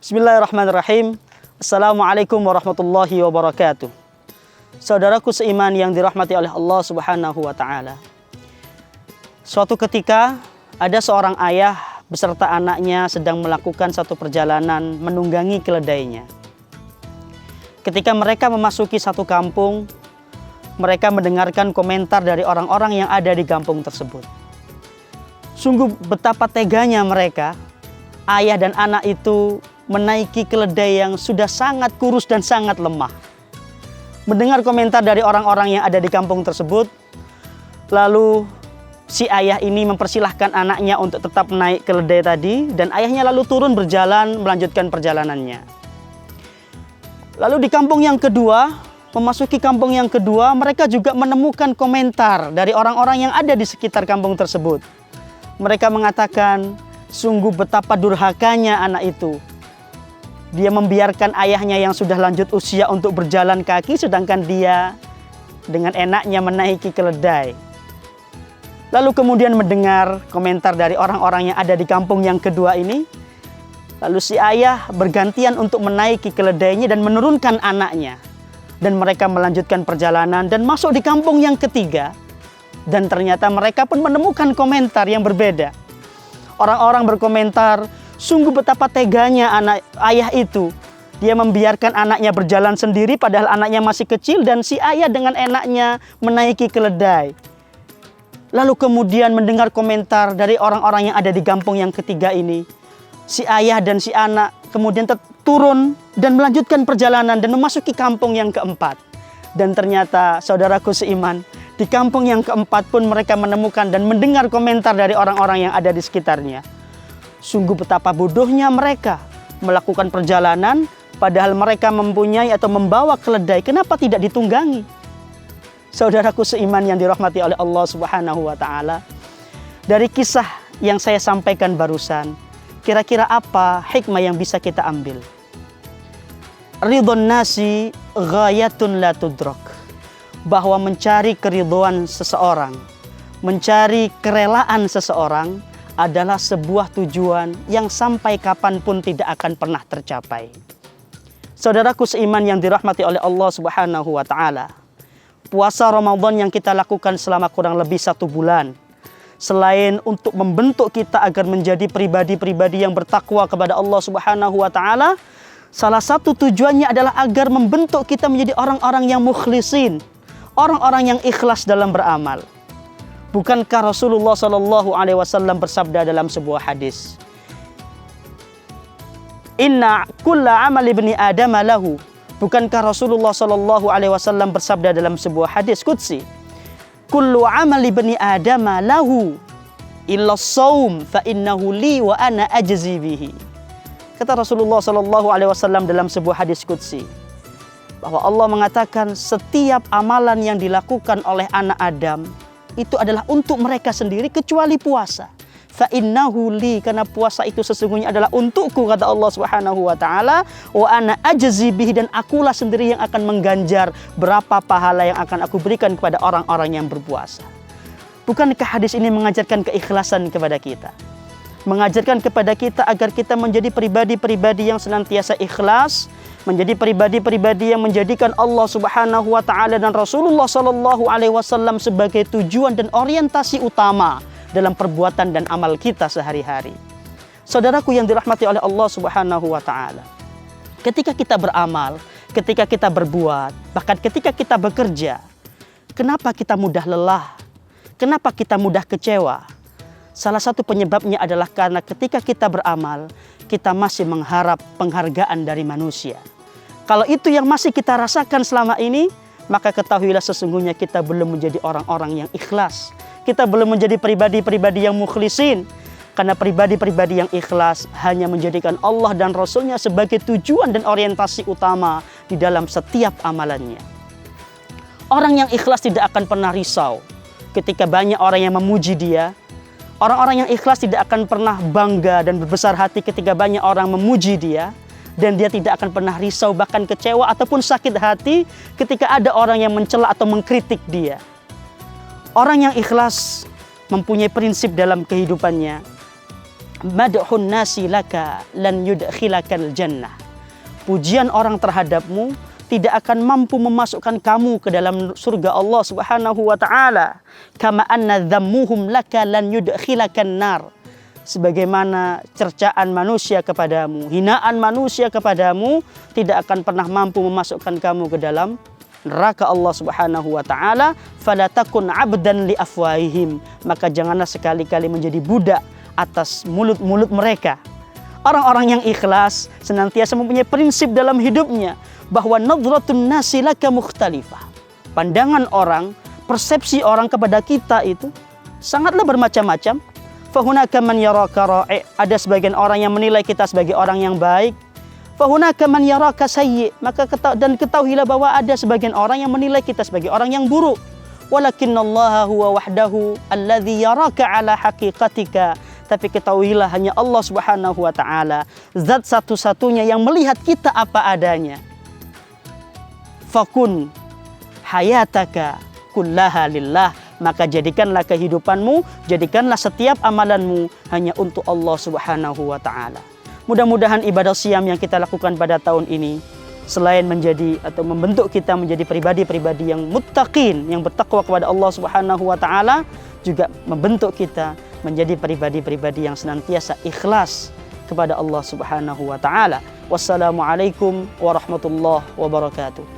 Bismillahirrahmanirrahim. Assalamualaikum warahmatullahi wabarakatuh. Saudaraku seiman yang dirahmati oleh Allah Subhanahu wa Ta'ala. Suatu ketika ada seorang ayah beserta anaknya sedang melakukan satu perjalanan menunggangi keledainya. Ketika mereka memasuki satu kampung, mereka mendengarkan komentar dari orang-orang yang ada di kampung tersebut. Sungguh betapa teganya mereka, ayah dan anak itu menaiki keledai yang sudah sangat kurus dan sangat lemah. Mendengar komentar dari orang-orang yang ada di kampung tersebut, lalu si ayah ini mempersilahkan anaknya untuk tetap naik keledai tadi, dan ayahnya lalu turun berjalan melanjutkan perjalanannya. Lalu di kampung yang kedua, memasuki kampung yang kedua, mereka juga menemukan komentar dari orang-orang yang ada di sekitar kampung tersebut. Mereka mengatakan, sungguh betapa durhakanya anak itu. Dia membiarkan ayahnya yang sudah lanjut usia untuk berjalan kaki, sedangkan dia dengan enaknya menaiki keledai. Lalu kemudian mendengar komentar dari orang-orang yang ada di kampung yang kedua ini. Lalu si ayah bergantian untuk menaiki keledainya dan menurunkan anaknya. Dan mereka melanjutkan perjalanan dan masuk di kampung yang ketiga. Dan ternyata mereka pun menemukan komentar yang berbeda. Orang-orang berkomentar, sungguh betapa teganya ayah itu. Dia membiarkan anaknya berjalan sendiri padahal anaknya masih kecil, dan si ayah dengan enaknya menaiki keledai. Lalu kemudian mendengar komentar dari orang-orang yang ada di kampung yang ketiga ini. Si ayah dan si anak kemudian turun dan melanjutkan perjalanan dan memasuki kampung yang keempat. Dan ternyata saudaraku seiman, di kampung yang keempat pun mereka menemukan dan mendengar komentar dari orang-orang yang ada di sekitarnya. Sungguh betapa bodohnya mereka melakukan perjalanan padahal mereka mempunyai atau membawa keledai. Kenapa tidak ditunggangi? Saudaraku seiman yang dirahmati oleh Allah Subhanahu wa Ta'ala. Dari kisah yang saya sampaikan barusan, kira-kira apa hikmah yang bisa kita ambil? Ridhon nasi ghayatun la tudrak. Bahwa mencari keridhaan seseorang, mencari kerelaan seseorang adalah sebuah tujuan yang sampai kapanpun tidak akan pernah tercapai. Saudaraku seiman yang dirahmati oleh Allah Subhanahu wa Ta'ala, puasa Ramadan yang kita lakukan selama kurang lebih 1 bulan, selain untuk membentuk kita agar menjadi pribadi-pribadi yang bertakwa kepada Allah Subhanahu wa Ta'ala, salah satu tujuannya adalah agar membentuk kita menjadi orang-orang yang mukhlisin, orang-orang yang ikhlas dalam beramal. Bukankah Rasulullah SAW bersabda dalam sebuah hadis, Inna kulla amal ibni Adam lahu. Bukankah Rasulullah SAW bersabda dalam sebuah hadis qudsi, Kullu amal ibni Adam lahu illa shaum fa innahu li wa ana ajzi bihi. Kata Rasulullah SAW dalam sebuah hadis qudsi, bahwa Allah mengatakan setiap amalan yang dilakukan oleh anak Adam itu adalah untuk mereka sendiri kecuali puasa. Fa innahu li, karena puasa itu sesungguhnya adalah untukku, kata Allah Subhanahu wa Ta'ala, wa ana ajzi bihi, dan akulah sendiri yang akan mengganjar berapa pahala yang akan aku berikan kepada orang-orang yang berpuasa. Bukankah hadis ini mengajarkan keikhlasan kepada kita? Mengajarkan kepada kita agar kita menjadi pribadi-pribadi yang senantiasa ikhlas, menjadi pribadi-pribadi yang menjadikan Allah Subhanahu wa Ta'ala dan Rasulullah SAW sebagai tujuan dan orientasi utama dalam perbuatan dan amal kita sehari-hari. Saudaraku yang dirahmati oleh Allah Subhanahu wa Ta'ala, ketika kita beramal, ketika kita berbuat, bahkan ketika kita bekerja, kenapa kita mudah lelah? Kenapa kita mudah kecewa? Salah satu penyebabnya adalah karena ketika kita beramal, kita masih mengharap penghargaan dari manusia. Kalau itu yang masih kita rasakan selama ini, maka ketahuilah sesungguhnya kita belum menjadi orang-orang yang ikhlas. Kita belum menjadi pribadi-pribadi yang mukhlisin. Karena pribadi-pribadi yang ikhlas hanya menjadikan Allah dan Rasulnya sebagai tujuan dan orientasi utama di dalam setiap amalannya. Orang yang ikhlas tidak akan pernah risau ketika banyak orang yang memuji dia. Orang-orang yang ikhlas tidak akan pernah bangga dan berbesar hati ketika banyak orang memuji dia. Dan dia tidak akan pernah risau, bahkan kecewa ataupun sakit hati ketika ada orang yang mencela atau mengkritik dia. Orang yang ikhlas mempunyai prinsip dalam kehidupannya. madhun nasi laka lan yudkhilakal jannah. Pujian orang terhadapmu tidak akan mampu memasukkan kamu ke dalam surga Allah Subhanahu wa taala. Kama anna dhammuhum laka lan yudkhilakan nar. Sebagaimana cercaan manusia kepadamu, hinaan manusia kepadamu tidak akan pernah mampu memasukkan kamu ke dalam neraka Allah Subhanahu wa taala. Fala takun 'abdan li afwahihim. Maka janganlah sekali-kali menjadi budak atas mulut-mulut mereka. Orang-orang yang ikhlas senantiasa mempunyai prinsip dalam hidupnya bahwa nadratun nasi laka mukhtalifah. Pandangan orang, persepsi orang kepada kita itu sangatlah bermacam-macam. Fahunaka man yaraka ra'i. Ada sebagian orang yang menilai kita sebagai orang yang baik. Fahunaka man yaraka sayyi. Maka ketahuilah bahwa ada sebagian orang yang menilai kita sebagai orang yang buruk. Walakinnallaha huwa wahdahu alladhi yaraka ala haqiqatika. Tapi ketahuilah hanya Allah Subhanahu wa taala, zat satu-satunya yang melihat kita apa adanya. Fakun hayataka kullaha lillah. Maka jadikanlah kehidupanmu, jadikanlah setiap amalanmu hanya untuk Allah Subhanahu wa taala. Mudah-mudahan ibadah siam yang kita lakukan pada tahun ini selain menjadi atau membentuk kita menjadi pribadi-pribadi yang muttaqin, yang bertakwa kepada Allah Subhanahu wa taala, juga membentuk kita menjadi pribadi-pribadi yang senantiasa ikhlas kepada Allah Subhanahu wa taala. Wassalamualaikum warahmatullahi wabarakatuh.